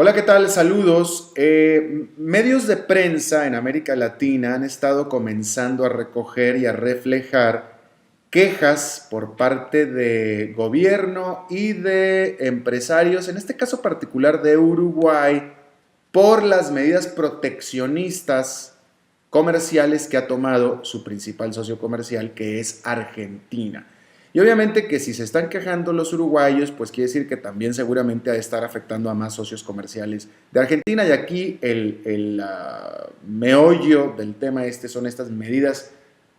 Hola, ¿qué tal? Saludos. Medios de prensa en América Latina han estado comenzando a recoger y a reflejar quejas por parte de gobierno y de empresarios, en este caso particular de Uruguay, por las medidas proteccionistas comerciales que ha tomado su principal socio comercial, que es Argentina. Y obviamente que si se están quejando los uruguayos, pues quiere decir que también seguramente ha de estar afectando a más socios comerciales de Argentina. Y aquí el meollo del tema son estas medidas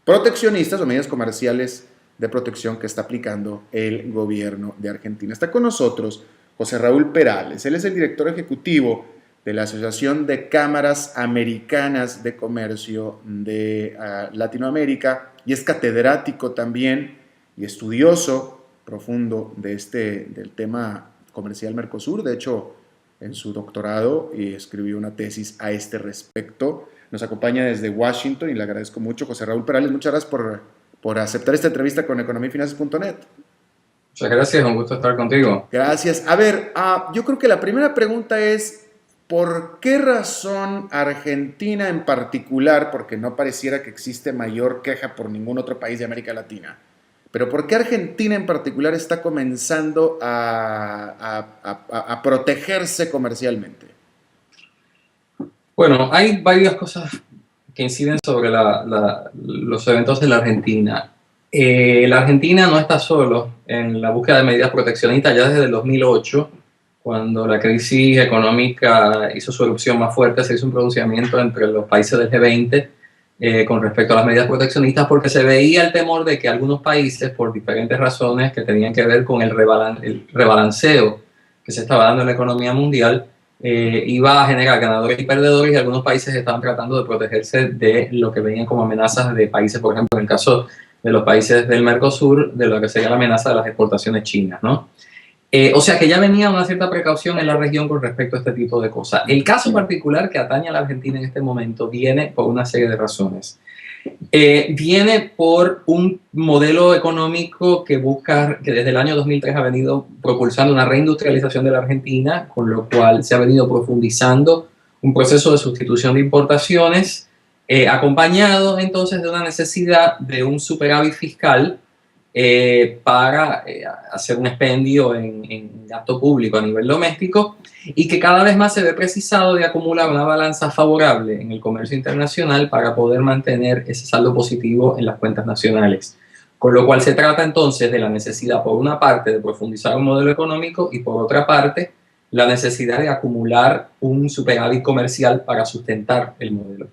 proteccionistas o medidas comerciales de protección que está aplicando el gobierno de Argentina. Está con nosotros José Raúl Perales. Él es el director ejecutivo de la Asociación de Cámaras Americanas de Comercio de Latinoamérica y es catedrático también y estudioso profundo del tema comercial Mercosur. De hecho, en su doctorado escribió una tesis a este respecto. Nos acompaña desde Washington y le agradezco mucho. José Raúl Perales, muchas gracias por aceptar esta entrevista con economiafinanzas.net. Muchas gracias, un gusto estar contigo. Gracias. A ver, yo creo que la primera pregunta es, ¿por qué razón Argentina en particular, porque no pareciera que existe mayor queja por ningún otro país de América Latina, pero por qué Argentina en particular está comenzando a protegerse comercialmente? Bueno, hay varias cosas que inciden sobre los eventos en la Argentina. La Argentina no está solo en la búsqueda de medidas proteccionistas ya desde el 2008, cuando la crisis económica hizo su erupción más fuerte. Se hizo un pronunciamiento entre los países del G20 con respecto a las medidas proteccionistas, porque se veía el temor de que algunos países, por diferentes razones que tenían que ver con el rebalanceo que se estaba dando en la economía mundial, iba a generar ganadores y perdedores, y algunos países estaban tratando de protegerse de lo que veían como amenazas de países, por ejemplo, en el caso de los países del Mercosur, de lo que sería la amenaza de las exportaciones chinas, ¿no? O sea que ya venía una cierta precaución en la región con respecto a este tipo de cosas. El caso particular que atañe a la Argentina en este momento viene por una serie de razones. Viene por un modelo económico que busca, que desde el año 2003 ha venido propulsando una reindustrialización de la Argentina, con lo cual se ha venido profundizando un proceso de sustitución de importaciones, acompañado entonces de una necesidad de un superávit fiscal para hacer un expendio en gasto público a nivel doméstico, y que cada vez más se ve precisado de acumular una balanza favorable en el comercio internacional para poder mantener ese saldo positivo en las cuentas nacionales. Con lo cual se trata entonces de la necesidad, por una parte, de profundizar un modelo económico, y por otra parte, la necesidad de acumular un superávit comercial para sustentar el modelo.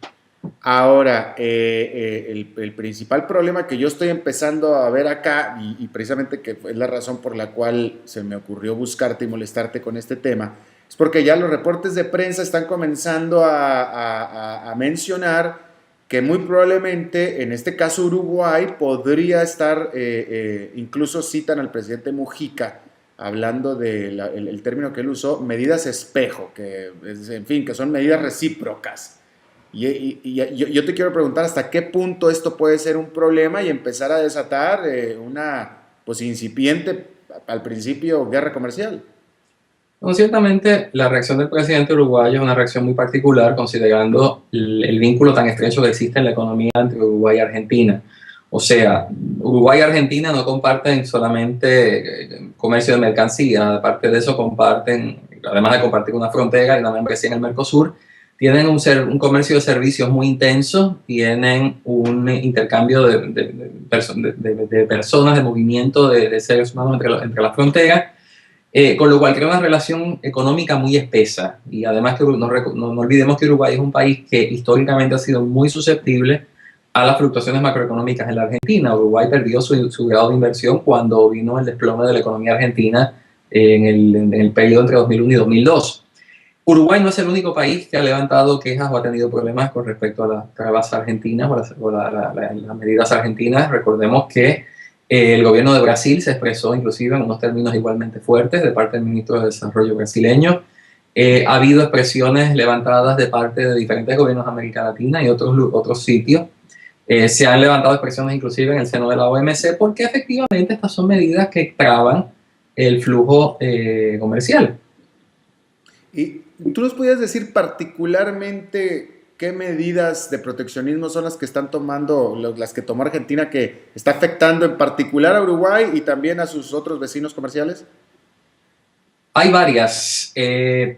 Ahora, el principal problema que yo estoy empezando a ver acá, y precisamente que es la razón por la cual se me ocurrió buscarte y molestarte con este tema, es porque ya los reportes de prensa están comenzando a mencionar que muy probablemente, en este caso Uruguay, podría estar, incluso citan al presidente Mujica, hablando del término que él usó, medidas espejo, que, en fin, que son medidas recíprocas. Yo te quiero preguntar hasta qué punto esto puede ser un problema y empezar a desatar una pues incipiente, al principio, guerra comercial. Bueno, ciertamente la reacción del presidente uruguayo es una reacción muy particular, considerando el vínculo tan estrecho que existe en la economía entre Uruguay y Argentina. O sea, Uruguay y Argentina no comparten solamente comercio de mercancías, aparte de eso comparten, además de compartir una frontera y una membresía en el Mercosur, tienen un comercio de servicios muy intenso, tienen un intercambio de personas, de movimiento de seres humanos entre las fronteras, con lo cual crea una relación económica muy espesa. Y además que no olvidemos que Uruguay es un país que históricamente ha sido muy susceptible a las fluctuaciones macroeconómicas en la Argentina. Uruguay perdió su grado de inversión cuando vino el desplome de la economía argentina en el periodo entre 2001 y 2002. Uruguay no es el único país que ha levantado quejas o ha tenido problemas con respecto a las trabas argentinas o las medidas argentinas. Recordemos que el gobierno de Brasil se expresó inclusive en unos términos igualmente fuertes de parte del ministro de Desarrollo brasileño. Ha habido expresiones levantadas de parte de diferentes gobiernos de América Latina y otros sitios. Se han levantado expresiones inclusive en el seno de la OMC, porque efectivamente estas son medidas que traban el flujo comercial. ¿Tú nos podías decir particularmente qué medidas de proteccionismo son las que están tomando, las que tomó Argentina, que está afectando en particular a Uruguay y también a sus otros vecinos comerciales? Hay varias,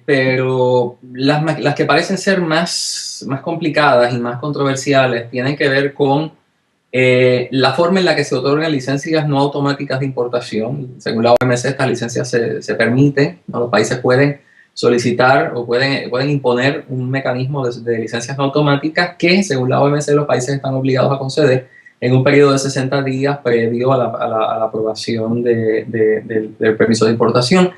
pero las que parecen ser más complicadas y más controversiales tienen que ver con la forma en la que se otorgan licencias no automáticas de importación. Según la OMC, estas licencias se permiten, ¿no? Los países pueden solicitar o pueden imponer un mecanismo de licencias no automáticas que, según la OMC, los países están obligados a conceder en un periodo de 60 días previo a la aprobación del permiso de importación.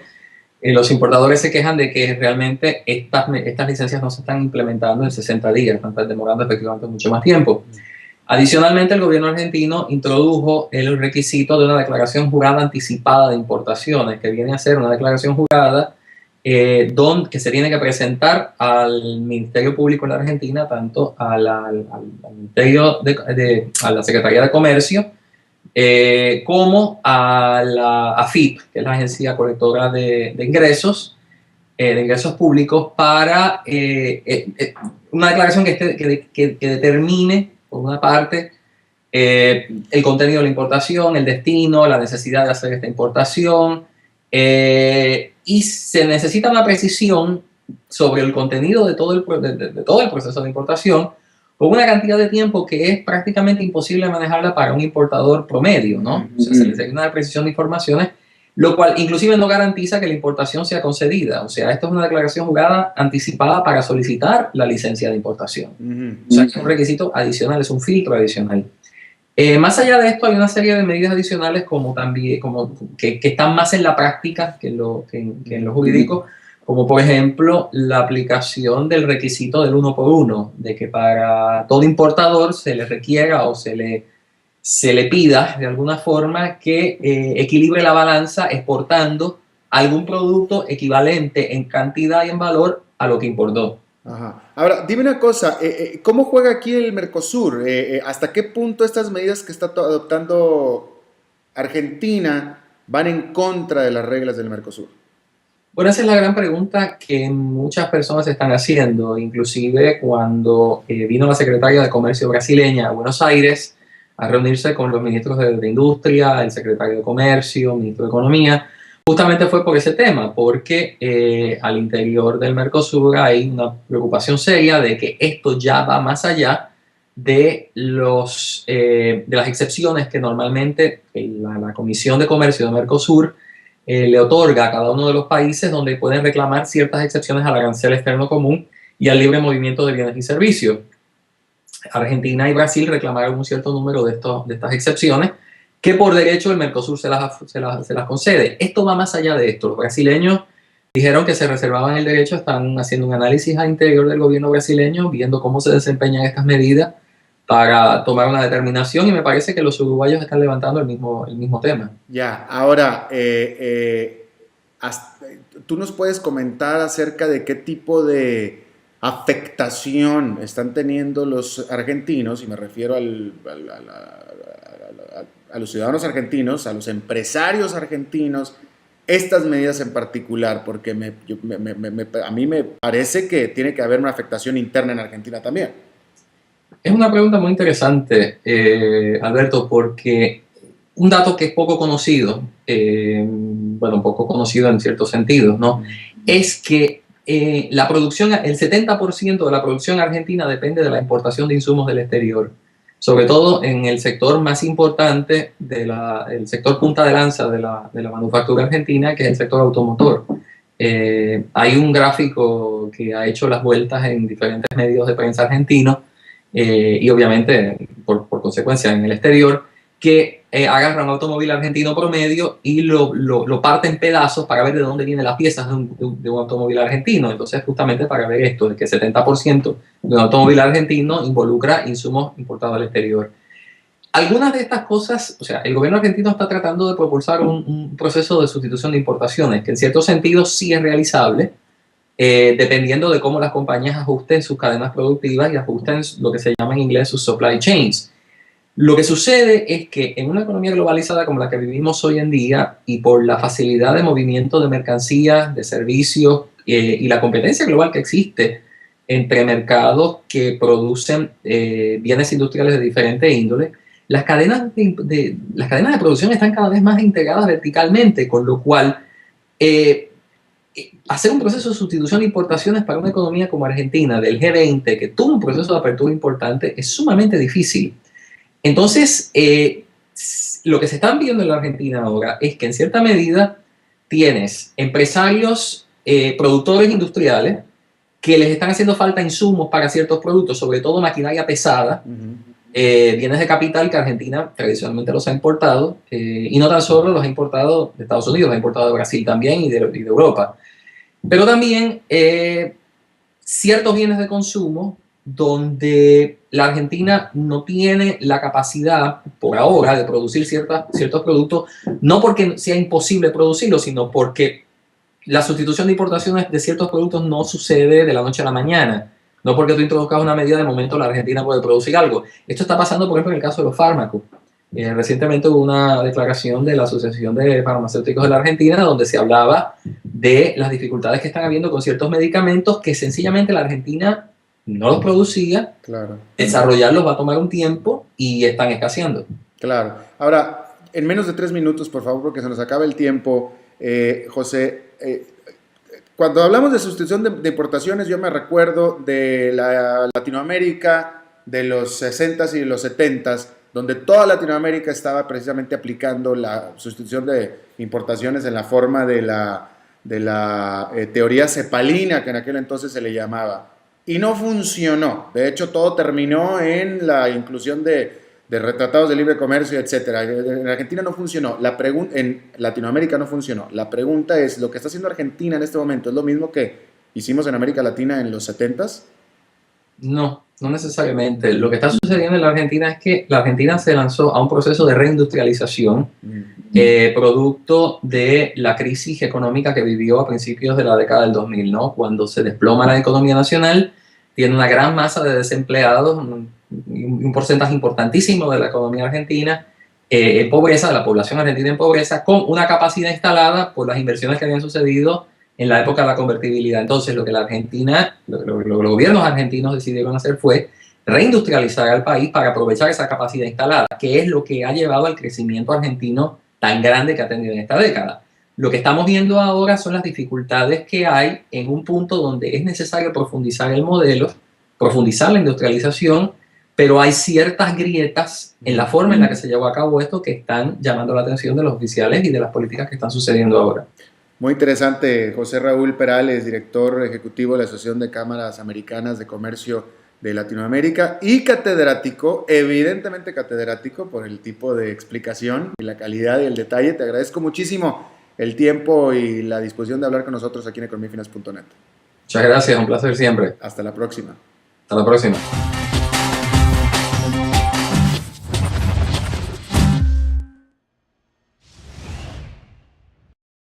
Los importadores se quejan de que realmente estas licencias no se están implementando en 60 días, están demorando efectivamente mucho más tiempo. Adicionalmente, el gobierno argentino introdujo el requisito de una declaración jurada anticipada de importaciones, que viene a ser una declaración jurada que se tiene que presentar al Ministerio Público en la Argentina, tanto al Ministerio a la Secretaría de Comercio, como a la AFIP, que es la Agencia Colectora de Ingresos Públicos, para una declaración que determine, por una parte, el contenido de la importación, el destino, la necesidad de hacer esta importación, y se necesita una precisión sobre el contenido de todo el proceso de importación, con una cantidad de tiempo que es prácticamente imposible manejarla para un importador promedio, ¿no? O sea, se necesita una precisión de informaciones, lo cual inclusive no garantiza que la importación sea concedida. O sea, esto es una declaración jurada anticipada para solicitar la licencia de importación. O sea, es un requisito adicional, es un filtro adicional. Más allá de esto, hay una serie de medidas adicionales que están más en la práctica que en lo jurídico, como por ejemplo la aplicación del requisito del 1 por 1, de que para todo importador se le requiera o se le pida de alguna forma que equilibre la balanza exportando algún producto equivalente en cantidad y en valor a lo que importó. Ajá. Ahora, dime una cosa, ¿cómo juega aquí el Mercosur? ¿Hasta qué punto estas medidas que está adoptando Argentina van en contra de las reglas del Mercosur? Bueno, esa es la gran pregunta que muchas personas están haciendo, inclusive cuando vino la secretaria de Comercio brasileña a Buenos Aires a reunirse con los ministros de Industria, el secretario de Comercio, el ministro de Economía. Justamente fue por ese tema, porque al interior del Mercosur hay una preocupación seria de que esto ya va más allá de las excepciones que normalmente la Comisión de Comercio de Mercosur le otorga a cada uno de los países, donde pueden reclamar ciertas excepciones al arancel externo común y al libre movimiento de bienes y servicios. Argentina y Brasil reclamaron un cierto número de estas excepciones que por derecho el Mercosur se las concede. Esto va más allá de esto. Los brasileños dijeron que se reservaban el derecho, están haciendo un análisis al interior del gobierno brasileño, viendo cómo se desempeñan estas medidas para tomar una determinación, y me parece que los uruguayos están levantando el mismo tema. Ya, ahora, ¿tú nos puedes comentar acerca de qué tipo de afectación están teniendo los argentinos, y me refiero a los ciudadanos argentinos, a los empresarios argentinos, estas medidas en particular? Porque a mí me parece que tiene que haber una afectación interna en Argentina también. Es una pregunta muy interesante, Alberto, porque un dato que es poco conocido, poco conocido en ciertos sentidos, ¿no? Es que la producción, el 70% de la producción argentina depende de la importación de insumos del exterior, sobre todo en el sector más importante, el sector punta de lanza de la manufactura argentina, que es el sector automotor. Hay un gráfico que ha hecho las vueltas en diferentes medios de prensa argentinos, y obviamente por consecuencia en el exterior, que agarra un automóvil argentino promedio y lo parte en pedazos para ver de dónde vienen las piezas de un automóvil argentino. Entonces, justamente para ver esto, de que 70% de un automóvil argentino involucra insumos importados al exterior. Algunas de estas cosas, o sea, el gobierno argentino está tratando de propulsar un proceso de sustitución de importaciones, que en cierto sentido sí es realizable, dependiendo de cómo las compañías ajusten sus cadenas productivas y ajusten lo que se llama en inglés sus supply chains. Lo que sucede es que en una economía globalizada como la que vivimos hoy en día, y por la facilidad de movimiento de mercancías, de servicios y la competencia global que existe entre mercados que producen bienes industriales de diferente índole, las cadenas las cadenas de producción están cada vez más integradas verticalmente, con lo cual hacer un proceso de sustitución de importaciones para una economía como Argentina, del G20, que tuvo un proceso de apertura importante, es sumamente difícil. Entonces, lo que se está viendo en la Argentina ahora es que en cierta medida tienes empresarios, productores industriales, que les están haciendo falta insumos para ciertos productos, sobre todo maquinaria pesada, bienes de capital que Argentina tradicionalmente los ha importado, y no tan solo los ha importado de Estados Unidos, los ha importado de Brasil también y de Europa. Pero también ciertos bienes de consumo donde la Argentina no tiene la capacidad por ahora de producir ciertos productos, no porque sea imposible producirlos, sino porque la sustitución de importaciones de ciertos productos no sucede de la noche a la mañana. No porque tú introduzcas una medida, de momento la Argentina puede producir algo. Esto está pasando, por ejemplo, en el caso de los fármacos. Recientemente hubo una declaración de la Asociación de Farmacéuticos de la Argentina donde se hablaba de las dificultades que están habiendo con ciertos medicamentos que sencillamente la Argentina no los producía. Claro. Desarrollarlos va a tomar un tiempo y están escaseando. Claro. Ahora, en menos de 3 minutos, por favor, porque se nos acaba el tiempo, José, cuando hablamos de sustitución de importaciones, yo me recuerdo de la Latinoamérica de los 60s y los 70s, donde toda Latinoamérica estaba precisamente aplicando la sustitución de importaciones en la forma de la teoría cepalina, que en aquel entonces se le llamaba. Y no funcionó. De hecho, todo terminó en la inclusión de retratados de libre comercio, etcétera. En Argentina no funcionó. En Latinoamérica no funcionó. La pregunta es, ¿lo que está haciendo Argentina en este momento es lo mismo que hicimos en América Latina en los 70s? No, no necesariamente. Lo que está sucediendo en la Argentina es que la Argentina se lanzó a un proceso de reindustrialización producto de la crisis económica que vivió a principios de la década del 2000, ¿no? Cuando se desploma la economía nacional, tiene una gran masa de desempleados, un porcentaje importantísimo de la economía argentina en pobreza, de la población argentina en pobreza, con una capacidad instalada por las inversiones que habían sucedido en la época de la convertibilidad. Entonces, lo que los gobiernos argentinos decidieron hacer fue reindustrializar al país para aprovechar esa capacidad instalada, que es lo que ha llevado al crecimiento argentino tan grande que ha tenido en esta década. Lo que estamos viendo ahora son las dificultades que hay en un punto donde es necesario profundizar el modelo, profundizar la industrialización, pero hay ciertas grietas en la forma en la que se llevó a cabo esto que están llamando la atención de los oficiales y de las políticas que están sucediendo ahora. Muy interesante. José Raúl Perales, director ejecutivo de la Asociación de Cámaras Americanas de Comercio de Latinoamérica y catedrático, evidentemente catedrático por el tipo de explicación y la calidad y el detalle. Te agradezco muchísimo el tiempo y la disposición de hablar con nosotros aquí en economiafinance.net. Muchas gracias, un placer siempre. Hasta la próxima. Hasta la próxima.